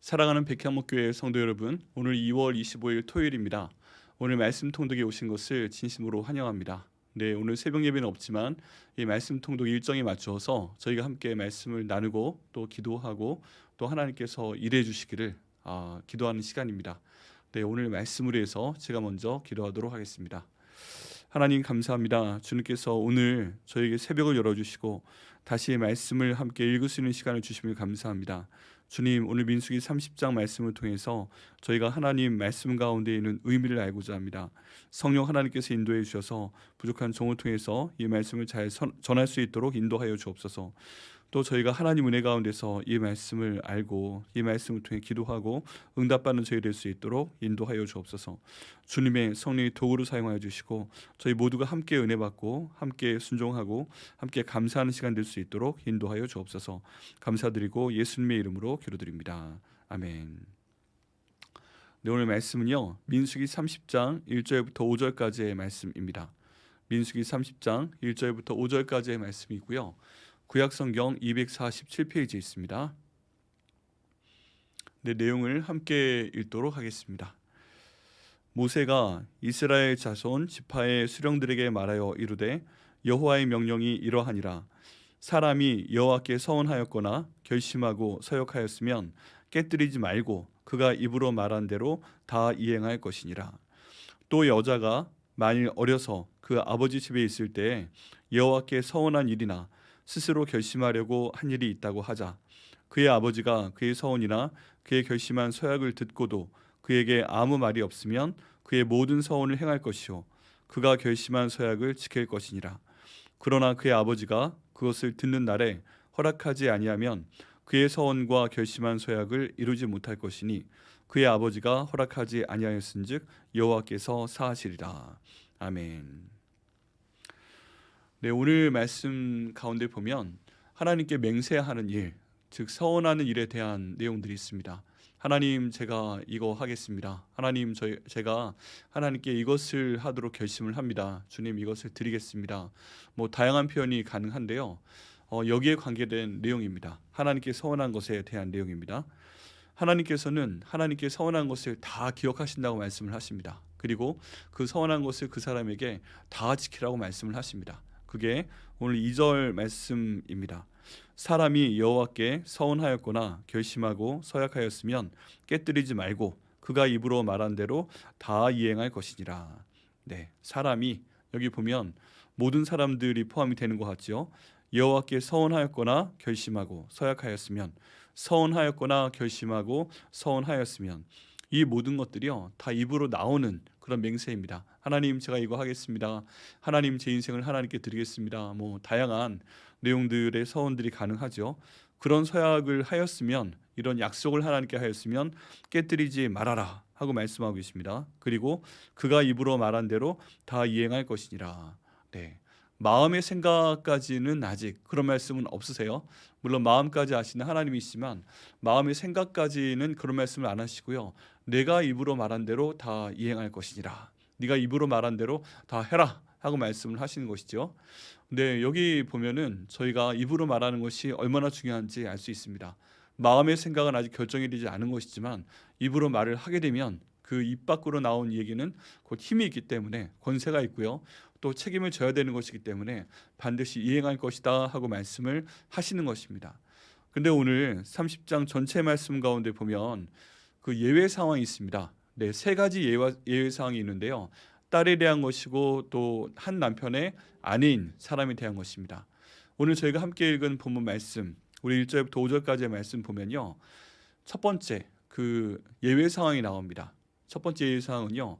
사랑하는 백향목교회 성도 여러분, 오늘 2월 25일 토요일입니다. 오늘 말씀 통독에 오신 것을 진심으로 환영합니다. 네, 오늘 새벽 예배는 없지만 이 말씀 통독 일정에 맞추어서 저희가 함께 말씀을 나누고 또 기도하고 또 하나님께서 일해 주시기를 기도하는 시간입니다. 네, 오늘 말씀을 위해서 제가 먼저 기도하도록 하겠습니다. 하나님 감사합니다. 주님께서 오늘 저에게 새벽을 열어주시고 다시 말씀을 함께 읽을 수 있는 시간을 주시면 감사합니다. 주님, 오늘 민수기 30장 말씀을 통해서 저희가 하나님 말씀 가운데 있는 의미를 알고자 합니다. 성령 하나님께서 인도해 주셔서 부족한 종을 통해서 이 말씀을 잘 전할 수 있도록 인도하여 주옵소서. 또 저희가 하나님 은혜 가운데서 이 말씀을 알고 이 말씀을 통해 기도하고 응답받는 저희 될 수 있도록 인도하여 주옵소서. 주님의 성령의 도구로 사용하여 주시고 저희 모두가 함께 은혜 받고 함께 순종하고 함께 감사하는 시간 될 수 있도록 인도하여 주옵소서. 감사드리고 예수님의 이름으로 기도드립니다. 아멘. 네, 오늘 말씀은요, 민수기 30장 1절부터 5절까지의 말씀입니다. 민수기 30장 1절부터 5절까지의 말씀이고요. 구약성경 247페이지에 있습니다. 네, 내용을 함께 읽도록 하겠습니다. 모세가 이스라엘 자손 지파의 수령들에게 말하여 이르되 여호와의 명령이 이러하니라. 사람이 여호와께 서원하였거나 결심하고 서역하였으면 깨뜨리지 말고 그가 입으로 말한 대로 다 이행할 것이니라. 또 여자가 만일 어려서 그 아버지 집에 있을 때에 여호와께 서원한 일이나 스스로 결심하려고 한 일이 있다고 하자. 그의 아버지가 그의 서원이나 그의 결심한 서약을 듣고도 그에게 아무 말이 없으면 그의 모든 서원을 행할 것이요 그가 결심한 서약을 지킬 것이니라. 그러나 그의 아버지가 그것을 듣는 날에 허락하지 아니하면 그의 서원과 결심한 서약을 이루지 못할 것이니 그의 아버지가 허락하지 아니하였은즉 여호와께서 사하시리라. 아멘. 네, 오늘 말씀 가운데 보면 하나님께 맹세하는 일, 즉 서원하는 일에 대한 내용들이 있습니다. 하나님, 제가 이거 하겠습니다. 하나님, 제가 하나님께 이것을 하도록 결심을 합니다. 주님, 이것을 드리겠습니다. 다양한 표현이 가능한데요. 여기에 관계된 내용입니다. 하나님께 서원한 것에 대한 내용입니다. 하나님께서는 하나님께 서원한 것을 다 기억하신다고 말씀을 하십니다. 그리고 그 서원한 것을 그 사람에게 다 지키라고 말씀을 하십니다. 그게 오늘 2절 말씀입니다. 사람이 여호와께 서원하였거나 결심하고 서약하였으면 깨뜨리지 말고 그가 입으로 말한 대로 다 이행할 것이니라. 네, 사람이 여기 보면 모든 사람들이 포함이 되는 것 같죠. 여호와께 서원하였거나 결심하고 서약하였으면, 서원하였거나 결심하고 서원하였으면, 이 모든 것들이요 다 입으로 나오는 그런 맹세입니다. 하나님, 제가 이거 하겠습니다. 하나님, 제 인생을 하나님께 드리겠습니다. 다양한 내용들의 서원들이 가능하죠. 그런 서약을 하였으면, 이런 약속을 하나님께 하였으면 깨뜨리지 말아라 하고 말씀하고 계십니다. 그리고 그가 입으로 말한 대로 다 이행할 것이니라. 네, 마음의 생각까지는 아직 그런 말씀은 없으세요. 물론 마음까지 아시는 하나님이시지만 마음의 생각까지는 그런 말씀을 안 하시고요. 내가 입으로 말한 대로 다 이행할 것이니라. 네가 입으로 말한 대로 다 해라 하고 말씀을 하시는 것이죠. 네, 여기 보면은 저희가 입으로 말하는 것이 얼마나 중요한지 알 수 있습니다. 마음의 생각은 아직 결정이 되지 않은 것이지만 입으로 말을 하게 되면 그 입 밖으로 나온 얘기는 곧 힘이 있기 때문에 권세가 있고요. 또 책임을 져야 되는 것이기 때문에 반드시 이행할 것이다 하고 말씀을 하시는 것입니다. 근데 오늘 30장 전체 말씀 가운데 보면 그 예외 상황이 있습니다. 네, 세 가지 예외 상황이 있는데요. 딸에 대한 것이고 또 한 남편의 아내인 사람에 대한 것입니다. 오늘 저희가 함께 읽은 본문 말씀, 우리 1절부터 5절까지의 말씀 보면요. 첫 번째 그 예외 상황이 나옵니다. 첫 번째 예외 상황은요.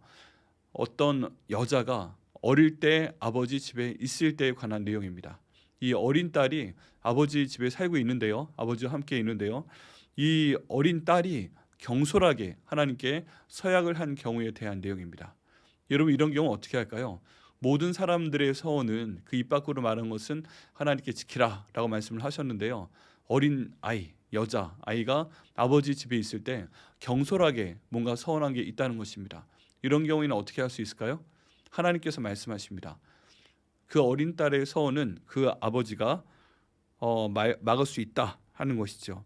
어떤 여자가 어릴 때 아버지 집에 있을 때에 관한 내용입니다. 이 어린 딸이 아버지 집에 살고 있는데요. 아버지와 함께 있는데요. 이 어린 딸이 경솔하게 하나님께 서약을 한 경우에 대한 내용입니다. 여러분, 이런 경우 어떻게 할까요? 모든 사람들의 서원은 그 입 밖으로 말한 것은 하나님께 지키라 라고 말씀을 하셨는데요. 어린 아이, 여자 아이가 아버지 집에 있을 때 경솔하게 뭔가 서원한 게 있다는 것입니다. 이런 경우에는 어떻게 할 수 있을까요? 하나님께서 말씀하십니다. 그 어린 딸의 서원은 그 아버지가 막을 수 있다 하는 것이죠.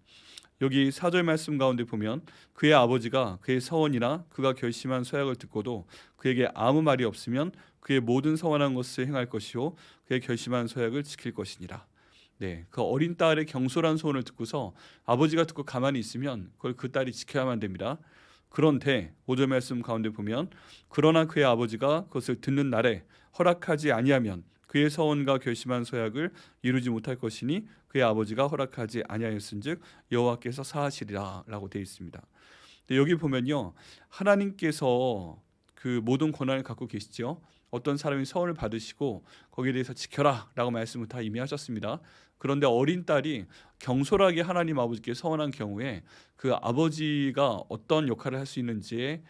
여기 4절 말씀 가운데 보면 그의 아버지가 그의 서원이나 그가 결심한 서약을 듣고도 그에게 아무 말이 없으면 그의 모든 서원한 것을 행할 것이요 그의 결심한 서약을 지킬 것이니라. 네, 그 어린 딸의 경솔한 소원을 듣고서 아버지가 듣고 가만히 있으면 그걸 그 딸이 지켜야만 됩니다. 그런데 5절 말씀 가운데 보면 그러나 그의 아버지가 그것을 듣는 날에 허락하지 아니하면 그의 서원과 결심한 서약을 이루지 못할 것이니 그의 아버지가 허락하지 아니하였은즉 여호와께서 사하시리라라고 되어 있습니다. 근데 여기 보면요, 하나님께서 그 모든 권한을 갖고 계시죠. 어떤 사람이 서원을 받으시고 거기에 대해서 지켜라라고 말씀을 다 이미 하셨습니다. 그런데 어린 딸이 경솔하게 하나님 아버지께 서원한 경우에 그 아버지가 어떤 역할을 할 수 있는지에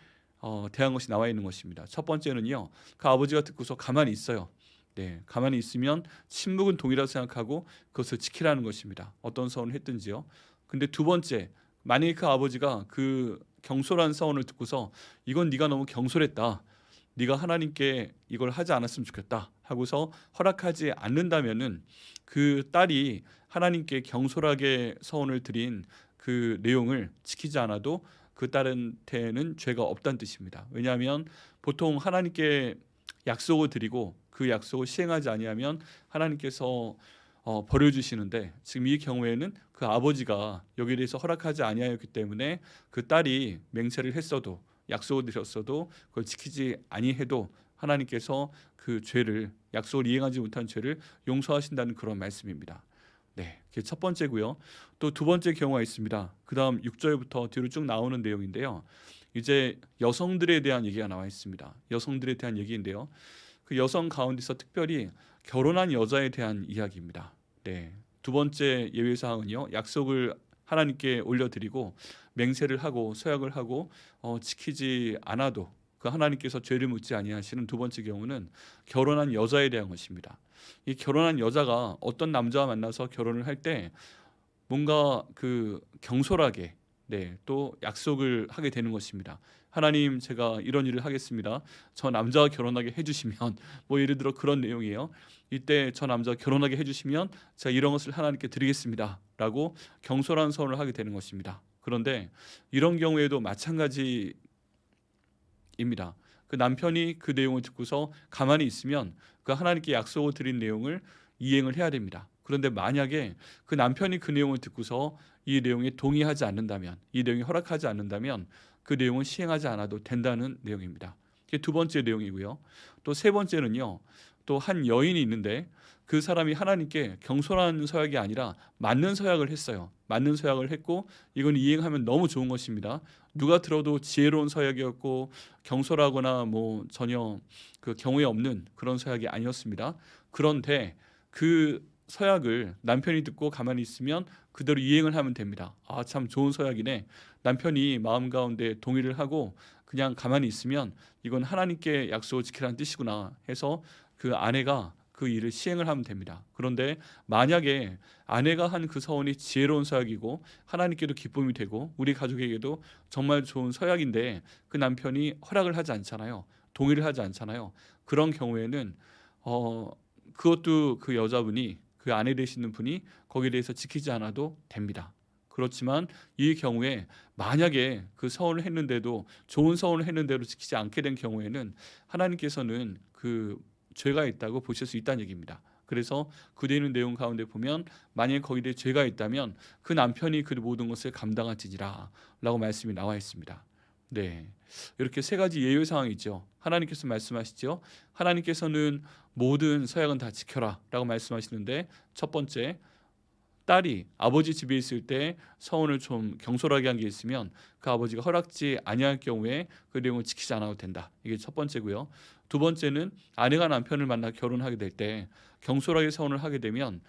대한 것이 나와 있는 것입니다. 첫 번째는요, 그 아버지가 듣고서 가만히 있어요. 네, 가만히 있으면 침묵은 동이라고 생각하고 그것을 지키라는 것입니다. 어떤 서원을 했든지요. 근데 두 번째, 만약에 그 아버지가 그 경솔한 서원을 듣고서 이건 네가 너무 경솔했다, 네가 하나님께 이걸 하지 않았으면 좋겠다 하고서 허락하지 않는다면은 그 딸이 하나님께 경솔하게 서원을 드린 그 내용을 지키지 않아도 그 딸한테는 죄가 없다는 뜻입니다. 왜냐하면 보통 하나님께 약속을 드리고 그 약속을 시행하지 아니하면 하나님께서 벌을 주시는데, 지금 이 경우에는 그 아버지가 여기에 대해서 허락하지 아니하였기 때문에 그 딸이 맹세를 했어도 약속을 드렸어도 그걸 지키지 아니해도 하나님께서 그 죄를, 약속을 이행하지 못한 죄를 용서하신다는 그런 말씀입니다. 네, 그게 첫 번째고요. 또 두 번째 경우가 있습니다. 그 다음 6절부터 뒤로 쭉 나오는 내용인데요. 이제 여성들에 대한 얘기가 나와 있습니다. 여성들에 대한 얘기인데요. 그 여성 가운데서 특별히 결혼한 여자에 대한 이야기입니다. 네, 두 번째 예외 사항은요, 약속을 하나님께 올려드리고 맹세를 하고 서약을 하고 지키지 않아도 그 하나님께서 죄를 묻지 아니하시는 두 번째 경우는 결혼한 여자에 대한 것입니다. 이 결혼한 여자가 어떤 남자와 만나서 결혼을 할 때 뭔가 그 경솔하게, 네, 또 약속을 하게 되는 것입니다. 하나님, 제가 이런 일을 하겠습니다. 저 남자와 결혼하게 해주시면, 뭐 예를 들어 그런 내용이에요. 이때 저 남자와 결혼하게 해주시면 제가 이런 것을 하나님께 드리겠습니다라고 경솔한 서원을 하게 되는 것입니다. 그런데 이런 경우에도 마찬가지입니다. 그 남편이 그 내용을 듣고서 가만히 있으면 그 하나님께 약속을 드린 내용을 이행을 해야 됩니다. 그런데 만약에 그 남편이 그 내용을 듣고서 이 내용에 동의하지 않는다면, 이 내용이 허락하지 않는다면 그 내용은 시행하지 않아도 된다는 내용입니다. 이게 두 번째 내용이고요. 또 세 번째는요, 또 한 여인이 있는데 그 사람이 하나님께 경솔한 서약이 아니라 맞는 서약을 했어요. 맞는 서약을 했고 이건 이행하면 너무 좋은 것입니다. 누가 들어도 지혜로운 서약이었고 경솔하거나 뭐 전혀 그 경우에 없는 그런 서약이 아니었습니다. 그런데 그 서약을 남편이 듣고 가만히 있으면 그대로 이행을 하면 됩니다. 아, 참 좋은 서약이네. 남편이 마음 가운데 동의를 하고 그냥 가만히 있으면 이건 하나님께 약속을 지키라는 뜻이구나 해서 그 아내가 그 일을 시행을 하면 됩니다. 그런데 만약에 아내가 한 그 서원이 지혜로운 서약이고 하나님께도 기쁨이 되고 우리 가족에게도 정말 좋은 서약인데 그 남편이 허락을 하지 않잖아요. 동의를 하지 않잖아요. 그런 경우에는 그것도 그 여자분이, 그 아내 되시는 분이 거기에 대해서 지키지 않아도 됩니다. 그렇지만 이 경우에 만약에 그 서원을 했는데도, 좋은 서원을 했는데도 지키지 않게 된 경우에는 하나님께서는 그 죄가 있다고 보실 수 있다는 얘기입니다. 그래서 그 되는 내용 가운데 보면 만약에 거기에 죄가 있다면 그 남편이 그 모든 것을 감당할지니라 라고 말씀이 나와 있습니다. 네, 이렇게 세 가지 예외 사항이 있죠. 하나님께서 말씀하시죠. 하나님께서는 모든 서약은 다 지켜라 라고 말씀하시는데, 첫 번째, 딸이 아버지 집에 있을 때 서원을 좀 경솔하게 한 게 있으면 그 아버지가 허락지 아니할 경우에 그 내용을 지키지 않아도 된다. 이게 첫 번째고요. 두 번째는 아내가 남편을 만나 결혼하게 될 때 경솔하게 서원을 하게 되면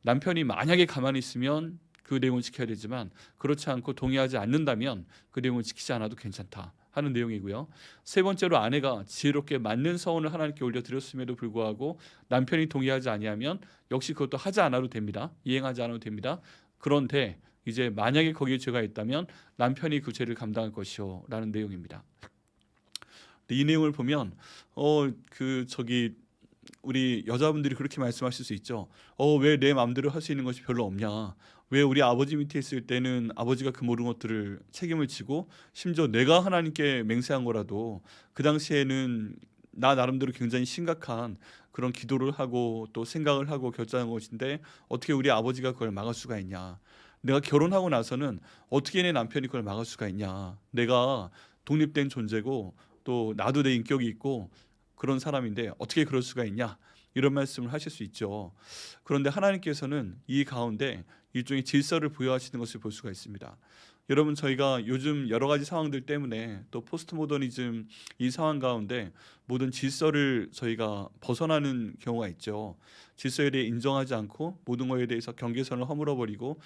남편이 만약에 가만히 있으면 그 내용을 지켜야 되지만 그렇지 않고 동의하지 않는다면 그 내용을 지키지 않아도 괜찮다 하는 내용이고요. 세 번째로 아내가 지혜롭게 맞는 서원을 하나님께 올려드렸음에도 불구하고 남편이 동의하지 아니하면 역시 그것도 하지 않아도 됩니다. 이행하지 않아도 됩니다. 그런데 이제 만약에 거기에 죄가 있다면 남편이 그 죄를 감당할 것이요 라는 내용입니다. 이 내용을 보면 우리 여자분들이 그렇게 말씀하실 수 있죠. 왜 내 마음대로 할 수 있는 것이 별로 없냐? 왜 우리 아버지 밑에 있을 때는 아버지가 그 모든 것들을 책임을 지고 심지어 내가 하나님께 맹세한 거라도 그 당시에는 나 나름대로 굉장히 심각한 그런 기도를 하고 또 생각을 하고 결정한 것인데 어떻게 우리 아버지가 그걸 막을 수가 있냐. 내가 결혼하고 나서는 어떻게 내 남편이 그걸 막을 수가 있냐. 내가 독립된 존재고 또 나도 내 인격이 있고 그런 사람인데 어떻게 그럴 수가 있냐. 이런 말씀을 하실 수 있죠. 그런데 하나님께서는 이 가운데 일종의 질서를 부여하시는 것을 볼 수가 있습니다. 여러분, 저희가 요즘 여러 가지 상황들 때문에 또 포스트 모더니즘 이 상황 가운데 모든 질서를 저희가 벗어나는 경우가 있죠. 질서에 대해 인정하지 않고 모든 것에 대해서 경계선을 허물어버리고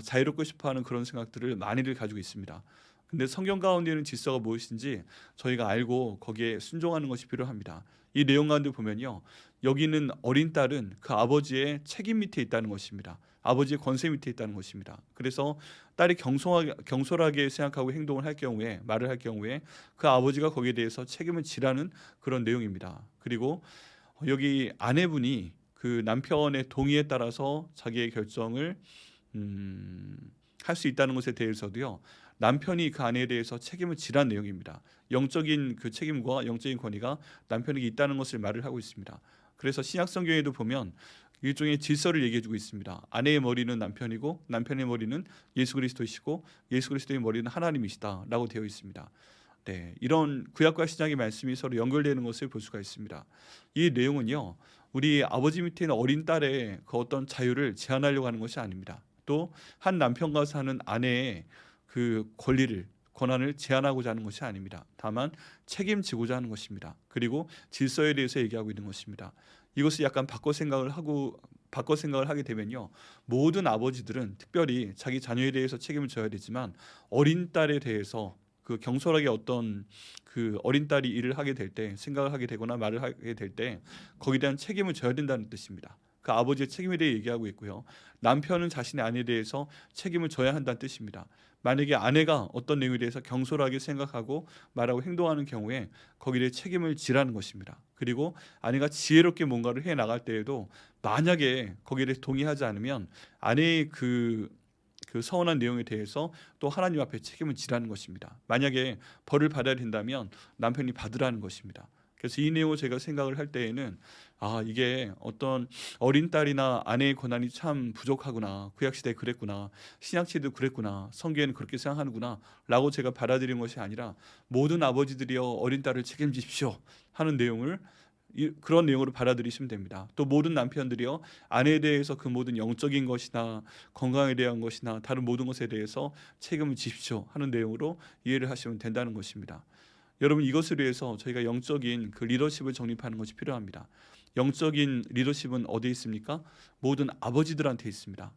자유롭고 싶어하는 그런 생각들을 많이들 가지고 있습니다. 근데 성경 가운데는 질서가 무엇인지 저희가 알고 거기에 순종하는 것이 필요합니다. 이 내용 가운데 보면요, 여기는 어린 딸은 그 아버지의 책임 밑에 있다는 것입니다. 아버지의 권세 밑에 있다는 것입니다. 그래서 딸이 경솔하게 생각하고 행동을 할 경우에, 말을 할 경우에 그 아버지가 거기에 대해서 책임을 지라는 그런 내용입니다. 그리고 여기 아내분이 그 남편의 동의에 따라서 자기의 결정을 할 수 있다는 것에 대해서도요, 남편이 그 아내에 대해서 책임을 지란 내용입니다. 영적인 그 책임과 영적인 권위가 남편에게 있다는 것을 말을 하고 있습니다. 그래서 신약 성경에도 보면 일종의 질서를 얘기해주고 있습니다. 아내의 머리는 남편이고 남편의 머리는 예수 그리스도이시고 예수 그리스도의 머리는 하나님이시다라고 되어 있습니다. 네, 이런 구약과 신약의 말씀이 서로 연결되는 것을 볼 수가 있습니다. 이 내용은요, 우리 아버지 밑에 있는 어린 딸의 그 어떤 자유를 제한하려고 하는 것이 아닙니다. 또 한 남편과 사는 아내의 그 권한을 제한하고자 하는 것이 아닙니다. 다만 책임지고자 하는 것입니다. 그리고 질서에 대해서 얘기하고 있는 것입니다. 이것을 약간 바꿔 생각을 하게 되면요, 모든 아버지들은 특별히 자기 자녀에 대해서 책임을 져야 되지만 어린 딸에 대해서 그 경솔하게 어떤 그 어린 딸이 일을 하게 될 때, 생각을 하게 되거나 말을 하게 될 때 거기에 대한 책임을 져야 된다는 뜻입니다. 그 아버지의 책임에 대해 얘기하고 있고요, 남편은 자신의 아내에 대해서 책임을 져야 한다는 뜻입니다. 만약에 아내가 어떤 내용에 대해서 경솔하게 생각하고 말하고 행동하는 경우에 거기에 대해 책임을 지라는 것입니다. 그리고 아내가 지혜롭게 뭔가를 해 나갈 때에도 만약에 거기에 대해 동의하지 않으면 아내의 그 서운한 내용에 대해서 또 하나님 앞에 책임을 지라는 것입니다. 만약에 벌을 받아야 된다면 남편이 받으라는 것입니다. 그래서 이 내용을 제가 생각을 할 때에는 이게 어떤 어린 딸이나 아내의 권한이 참 부족하구나, 구약 시대에 그랬구나, 신약 시대도 그랬구나, 성경에는 그렇게 생각하는구나 라고 제가 받아들인 것이 아니라 모든 아버지들이여 어린 딸을 책임지십시오 하는 내용을 그런 내용으로 받아들이시면 됩니다. 또 모든 남편들이요, 아내에 대해서 그 모든 영적인 것이나 건강에 대한 것이나 다른 모든 것에 대해서 책임을 지십시오 하는 내용으로 이해를 하시면 된다는 것입니다. 여러분, 이것을 위해서 저희가 영적인 그 리더십을 정립하는 것이 필요합니다. 영적인 리더십은 어디에 있습니까? 모든 아버지들한테 있습니다.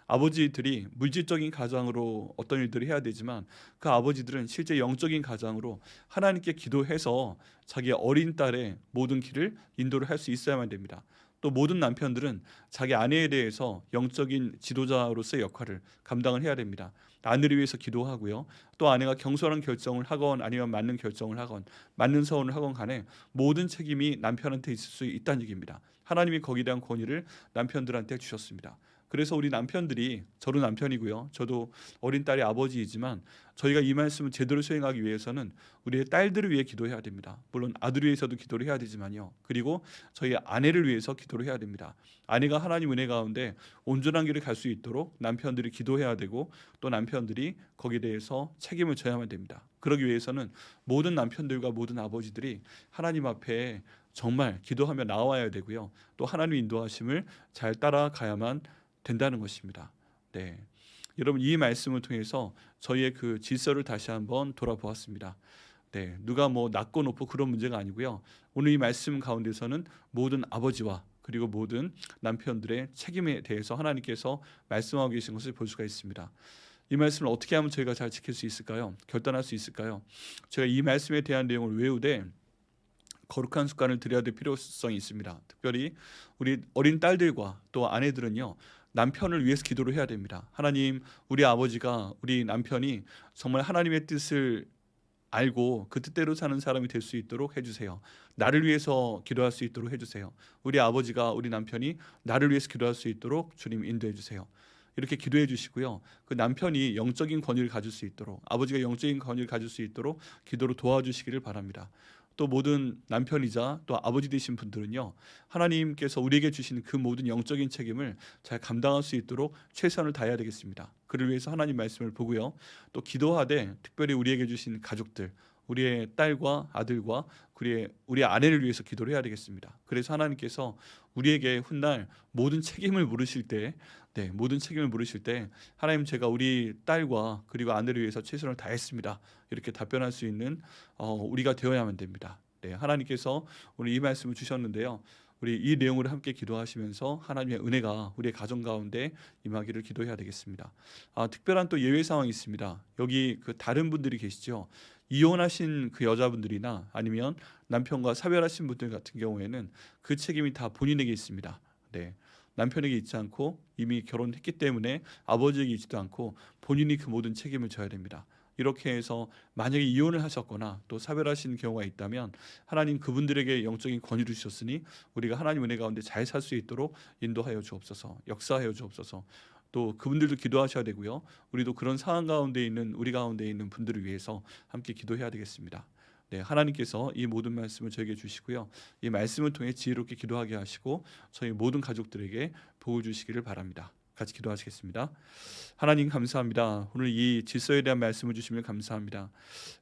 아버지들이 물질적인 가장으로 어떤 일들을 해야 되지만 그 아버지들은 실제 영적인 가장으로 하나님께 기도해서 자기의 어린 딸의 모든 길을 인도를 할 수 있어야만 됩니다. 또 모든 남편들은 자기 아내에 대해서 영적인 지도자로서의 역할을 감당을 해야 됩니다. 아내를 위해서 기도하고요, 또 아내가 경솔한 결정을 하건 아니면 맞는 결정을 하건 맞는 서운을 하건 간에 모든 책임이 남편한테 있을 수 있다는 얘기입니다. 하나님이 거기에 대한 권위를 남편들한테 주셨습니다. 그래서 우리 남편들이, 저도 남편이고요, 저도 어린 딸의 아버지이지만 저희가 이 말씀을 제대로 수행하기 위해서는 우리의 딸들을 위해 기도해야 됩니다. 물론 아들을 위해서도 기도를 해야 되지만요, 그리고 저희 아내를 위해서 기도를 해야 됩니다. 아내가 하나님 은혜 가운데 온전한 길을 갈 수 있도록 남편들이 기도해야 되고 또 남편들이 거기에 대해서 책임을 져야만 됩니다. 그러기 위해서는 모든 남편들과 모든 아버지들이 하나님 앞에 정말 기도하며 나와야 되고요, 또 하나님의 인도하심을 잘 따라가야만 된다는 것입니다. 네, 여러분, 이 말씀을 통해서 저희의 그 질서를 다시 한번 돌아보았습니다. 네, 누가 뭐 낮고 높고 그런 문제가 아니고요, 오늘 이 말씀 가운데서는 모든 아버지와 그리고 모든 남편들의 책임에 대해서 하나님께서 말씀하고 계신 것을 볼 수가 있습니다. 이 말씀을 어떻게 하면 저희가 잘 지킬 수 있을까요? 결단할 수 있을까요? 제가 이 말씀에 대한 내용을 외우되 거룩한 습관을 들여야 될 필요성이 있습니다. 특별히 우리 어린 딸들과 또 아내들은요, 남편을 위해서 기도를 해야 됩니다. 하나님, 우리 아버지가 우리 남편이 정말 하나님의 뜻을 알고 그 뜻대로 사는 사람이 될 수 있도록 해주세요. 나를 위해서 기도할 수 있도록 해주세요. 우리 아버지가 우리 남편이 나를 위해서 기도할 수 있도록 주님 인도해 주세요. 이렇게 기도해 주시고요. 그 남편이 영적인 권위를 가질 수 있도록, 아버지가 영적인 권위를 가질 수 있도록 기도로 도와주시기를 바랍니다. 또 모든 남편이자 또 아버지 되신 분들은요, 하나님께서 우리에게 주신 그 모든 영적인 책임을 잘 감당할 수 있도록 최선을 다해야 되겠습니다. 그를 위해서 하나님 말씀을 보고요, 또 기도하되 특별히 우리에게 주신 가족들, 우리의 딸과 아들과 우리 아내를 위해서 기도를 해야 되겠습니다. 그래서 하나님께서 우리에게 훗날 모든 책임을 물으실 때, 모든 책임을 물으실 때 하나님, 제가 우리 딸과 그리고 아내를 위해서 최선을 다했습니다, 이렇게 답변할 수 있는 우리가 되어야만 됩니다. 하나님께서 오늘 이 말씀을 주셨는데요, 우리 이 내용으로 함께 기도하시면서 하나님의 은혜가 우리의 가정 가운데 임하기를 기도해야 되겠습니다. 특별한 또 예외 상황이 있습니다. 여기 그 다른 분들이 계시죠. 이혼하신 그 여자분들이나 아니면 남편과 사별하신 분들 같은 경우에는 그 책임이 다 본인에게 있습니다. 남편에게 있지 않고 이미 결혼했기 때문에 아버지에게 있지도 않고 본인이 그 모든 책임을 져야 됩니다. 이렇게 해서 만약에 이혼을 하셨거나 또 사별하신 경우가 있다면 하나님 그분들에게 영적인 권위를 주셨으니 우리가 하나님 은혜 가운데 잘 살 수 있도록 인도하여 주옵소서, 역사하여 주옵소서. 또 그분들도 기도하셔야 되고요, 우리도 그런 상황 가운데 있는 우리 가운데 있는 분들을 위해서 함께 기도해야 되겠습니다. 하나님께서 이 모든 말씀을 저에게 주시고요, 이 말씀을 통해 지혜롭게 기도하게 하시고 저희 모든 가족들에게 복을 주시기를 바랍니다. 같이 기도하시겠습니다. 하나님 감사합니다. 오늘 이 질서에 대한 말씀을 주시면 감사합니다.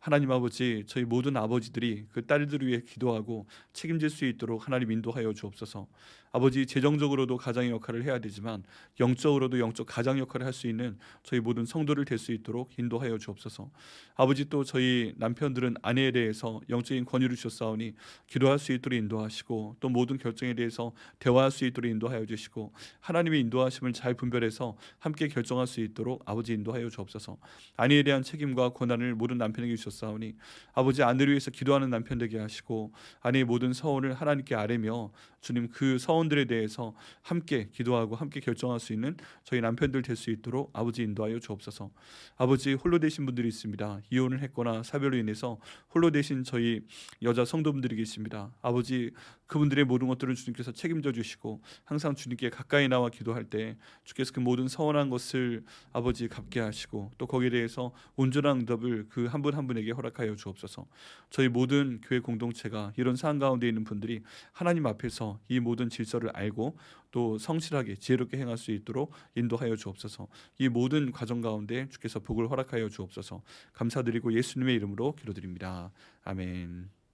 하나님 아버지, 저희 모든 아버지들이 그 딸들을 위해 기도하고 책임질 수 있도록 하나님 인도하여 주옵소서. 아버지, 재정적으로도 가장의 역할을 해야 되지만 영적으로도 영적 가장 역할을 할 수 있는 저희 모든 성도를 될 수 있도록 인도하여 주옵소서. 아버지, 또 저희 남편들은 아내에 대해서 영적인 권위를 주셨사오니 기도할 수 있도록 인도하시고 또 모든 결정에 대해서 대화할 수 있도록 인도하여 주시고 하나님의 인도하심을 잘 분별해서 함께 결정할 수 있도록 아버지 인도하여 주옵소서. 아내에 대한 책임과 권한을 모든 남편에게 주셨사오니 아버지, 아내를 위해서 기도하는 남편 되게 하시고 아내의 모든 서원을 하나님께 아뢰며 주님, 그 서원들에 대해서 함께 기도하고 함께 결정할 수 있는 저희 남편들 될 수 있도록 아버지 인도하여 주옵소서. 아버지, 홀로 되신 분들이 있습니다. 이혼을 했거나 사별로 인해서 홀로 되신 저희 여자 성도분들이 계십니다. 아버지, 그분들의 모든 것들을 주님께서 책임져 주시고 항상 주님께 가까이 나와 기도할 때 주께서 그 모든 서원한 것을 아버지 갚게 하시고 또 거기에 대해서 온전한 응답을 그 한 분 한 분에게 허락하여 주옵소서. 저희 모든 교회 공동체가 이런 상황 가운데 있는 분들이 하나님 앞에서 이 모든 질서를 알고 또 성실하게 지혜롭게 행할 수 있도록 인도하여 주옵소서. 이 모든 과정 가운데 주께서 복을 허락하여 주옵소서. 감사드리고 예수님의 이름으로 기도드립니다. 아멘.